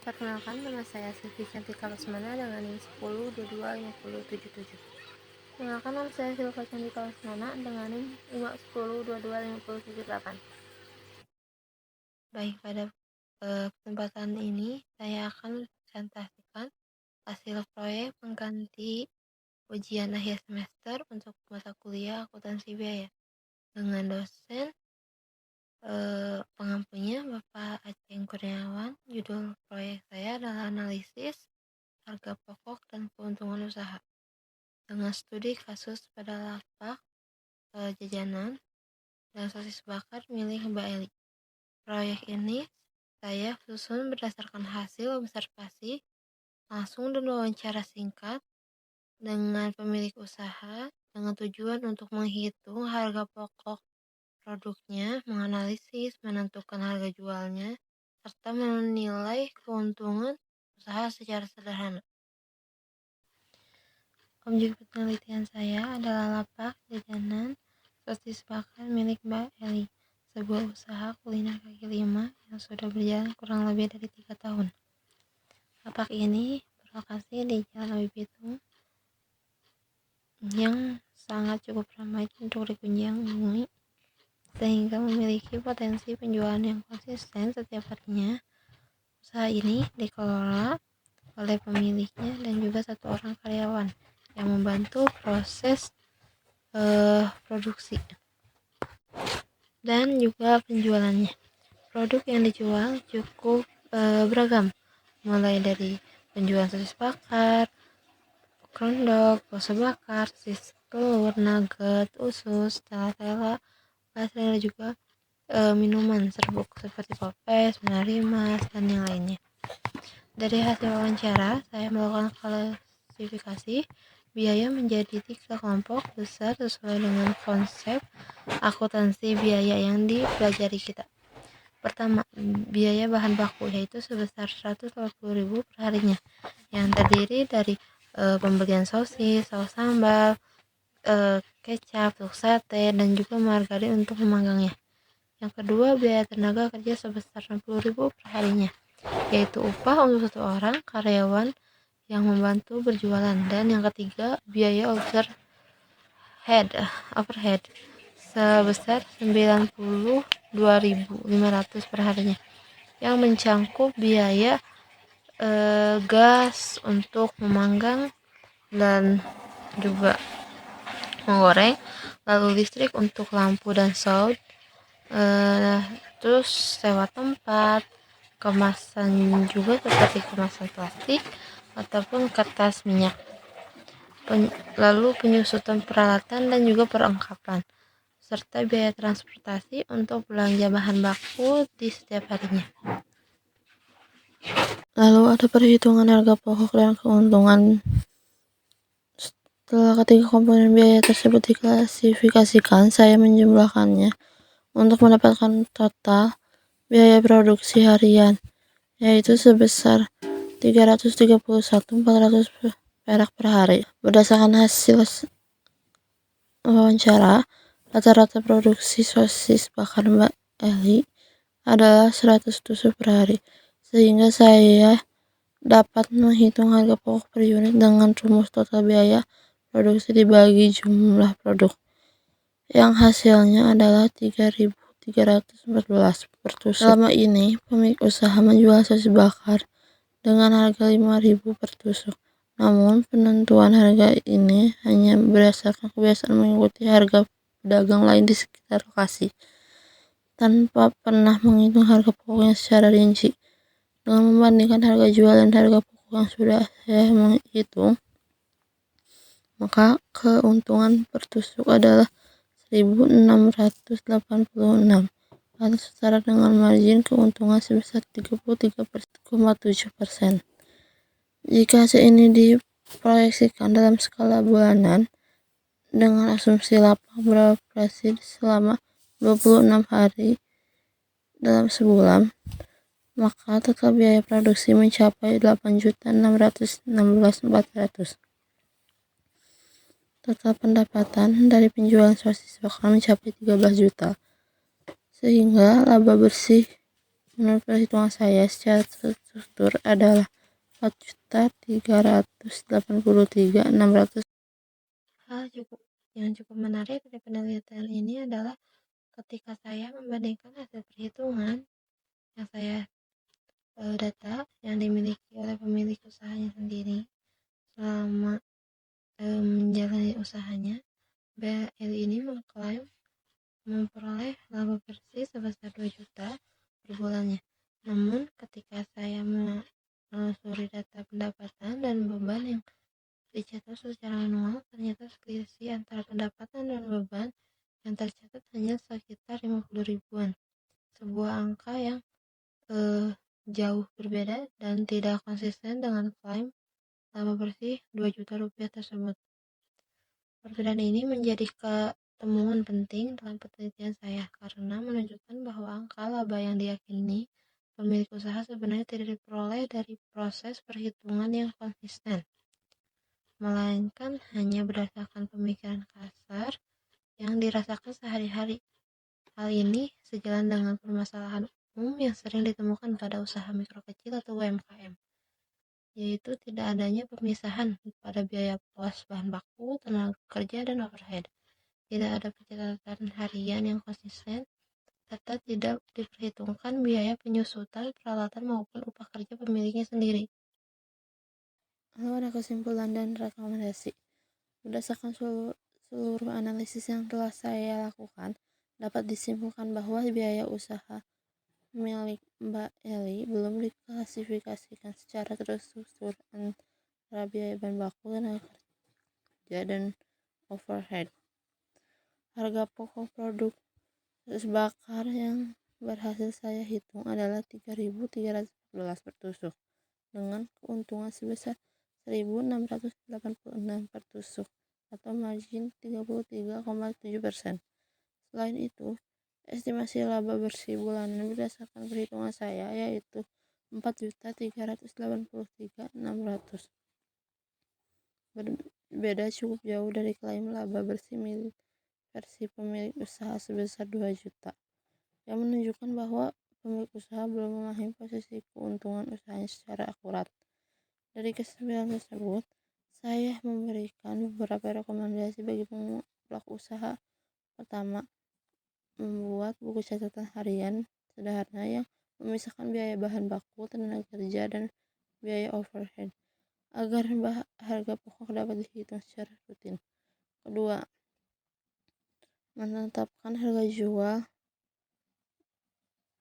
Perkenalkan, nama saya Siti Cantika Lesmana dengan NIM 10225077. Perkenalkan, nama saya Silva Cantika Lesmana dengan NIM 510225078. Baik, pada kesempatan ini saya akan presentasikan hasil proyek pengganti ujian akhir semester untuk mata kuliah akuntansi biaya dengan dosen pengampunya Bapak Aceh Kurniawan. Judul proyek saya adalah analisis harga pokok dan keuntungan usaha dengan studi kasus pada lapak jajanan dan sosis bakar milik Mbak Eli. Proyek ini saya susun berdasarkan hasil observasi langsung dan wawancara singkat dengan pemilik usaha dengan tujuan untuk menghitung harga pokok produknya, menganalisis, menentukan harga jualnya, serta menilai keuntungan usaha secara sederhana. Objek penelitian saya adalah lapak jajanan sosis bakar milik Mbak Eli, sebuah usaha kuliner kaki lima yang sudah berjalan kurang lebih dari 3 tahun. Lapak ini berlokasi di Jalan Abi Bitung yang sangat cukup ramai untuk dikunjungi sehingga memiliki potensi penjualan yang konsisten setiap harinya. Usaha ini dikelola oleh pemiliknya dan juga 1 orang karyawan yang membantu proses produksi dan juga penjualannya. Produk yang dijual cukup beragam, mulai dari penjualan sosis bakar, krondok, bakso bakar, sosis telur, nugget, usus, tela-tela, dan juga minuman serbuk seperti popes, menarimas, dan yang lainnya. Dari hasil wawancara, saya melakukan klasifikasi biaya menjadi 3 kelompok besar sesuai dengan konsep akuntansi biaya yang dipelajari kita. Pertama, biaya bahan baku, yaitu sebesar 180.000 per harinya, yang terdiri dari pembelian sosis, saus sambal, kecap, sate, dan juga margarin untuk memanggangnya. Yang kedua, biaya tenaga kerja sebesar 60.000 per harinya, yaitu upah untuk 1 orang karyawan yang membantu berjualan. Dan yang ketiga, biaya overhead sebesar 92.500 per harinya, yang mencangkup biaya gas untuk memanggang dan juga menggoreng, lalu listrik untuk lampu dan sound, terus sewa tempat, kemasan juga seperti kemasan plastik ataupun kertas minyak, lalu penyusutan peralatan dan juga perlengkapan, serta biaya transportasi untuk belanja bahan baku di setiap harinya. Lalu ada perhitungan harga pokok dan keuntungan. Setelah ketiga komponen biaya tersebut diklasifikasikan, saya menjumlahkannya untuk mendapatkan total biaya produksi harian, yaitu sebesar 331.400 perak per hari. Berdasarkan hasil wawancara, rata-rata produksi sosis bakar Mbak Eli adalah 100 tusuk per hari, sehingga saya dapat menghitung harga pokok per unit dengan rumus total biaya produksi dibagi jumlah produk, yang hasilnya adalah 3.314 per tusuk. Selama ini, pemilik usaha menjual sosis bakar dengan harga 5.000 per tusuk. Namun, penentuan harga ini hanya berdasarkan kebiasaan mengikuti harga pedagang lain di sekitar lokasi, tanpa pernah menghitung harga pokoknya secara rinci. Dengan membandingkan harga jual dan harga pokok yang sudah saya menghitung, maka keuntungan per tusuk adalah 1.686 atau setara dengan margin keuntungan sebesar 33,7%. Jika hasil ini diproyeksikan dalam skala bulanan dengan asumsi lapak beroperasi selama 26 hari dalam sebulan, maka total biaya produksi mencapai 8.616.400. Total pendapatan dari penjualan sosis bakar mencapai 13 juta, sehingga laba bersih Menurut perhitungan saya secara terstruktur adalah 4.383.600. Hal yang cukup menarik dari penelitian ini adalah ketika saya membandingkan hasil perhitungan yang saya data yang dimiliki oleh pemilik usahanya sendiri selama menjalani usahanya, BLI ini mengklaim memperoleh laba bersih sebesar 2 juta per bulannya. Namun ketika saya menelusuri data pendapatan dan beban yang dicatat secara manual, ternyata selisih antara pendapatan dan beban yang tercatat hanya sekitar 50 ribuan. Sebuah angka yang jauh berbeda dan tidak konsisten dengan klaim laba bersih 2 juta rupiah tersebut. Perbedaan ini menjadi temuan penting dalam penelitian saya karena menunjukkan bahwa angka laba yang diyakini pemilik usaha sebenarnya tidak diperoleh dari proses perhitungan yang konsisten, melainkan hanya berdasarkan pemikiran kasar yang dirasakan sehari-hari. Hal ini sejalan dengan permasalahan umum yang sering ditemukan pada usaha mikro kecil atau UMKM, yaitu tidak adanya pemisahan pada biaya pos bahan baku, tenaga kerja, dan overhead. Tidak ada pencatatan harian yang konsisten, serta tidak diperhitungkan biaya penyusutan, peralatan maupun upah kerja pemiliknya sendiri. Lalu ada kesimpulan dan rekomendasi. Berdasarkan seluruh analisis yang telah saya lakukan, dapat disimpulkan bahwa biaya usaha milik Mbak Eli belum diklasifikasikan secara terstruktur antara biaya bahan baku, tenaga kerja, dan overhead. Harga pokok produk bakar yang berhasil saya hitung adalah 3.314 per tusuk dengan keuntungan sebesar 1.686 per tusuk atau margin 33,7%. Selain itu, estimasi laba bersih bulanan berdasarkan perhitungan saya yaitu 4.383.600. Berbeda cukup jauh dari klaim laba bersih versi pemilik usaha sebesar 2 juta, yang menunjukkan bahwa pemilik usaha belum memahami posisi keuntungan usahanya secara akurat. Dari kesimpulan tersebut, saya memberikan beberapa rekomendasi bagi pelaku usaha. Pertama, membuat buku catatan harian sederhana yang memisahkan biaya bahan baku, tenaga kerja, dan biaya overhead agar harga pokok dapat dihitung secara rutin. Kedua, menetapkan harga jual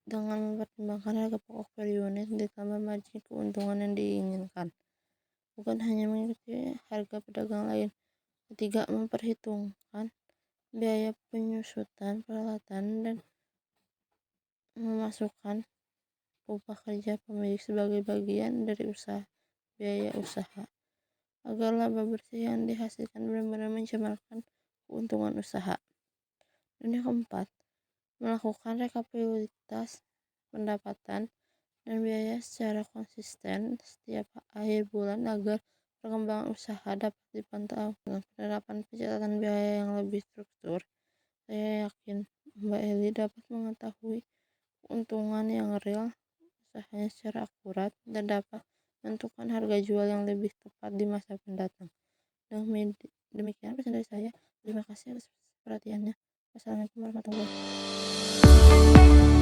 dengan mempertimbangkan harga pokok per unit ditambah margin keuntungan yang diinginkan, bukan hanya mengikuti harga pedagang lain. Ketiga, memperhitungkan biaya penyusutan, peralatan, dan memasukkan upah kerja pemilik sebagai bagian dari biaya usaha agar laba bersih yang dihasilkan benar-benar mencemarkan keuntungan usaha. Dan yang keempat, melakukan rekapitulasi pendapatan dan biaya secara konsisten setiap akhir bulan agar perkembangan usaha dapat dipantau. Dengan penerapan pencatatan biaya yang lebih struktur, saya yakin Mbak Eli dapat mengetahui keuntungan yang real usahanya secara akurat dan dapat menentukan harga jual yang lebih tepat di masa mendatang. Demikian pesan dari saya. Terima kasih atas perhatiannya. Wassalamualaikum warahmatullahi wabarakatuh.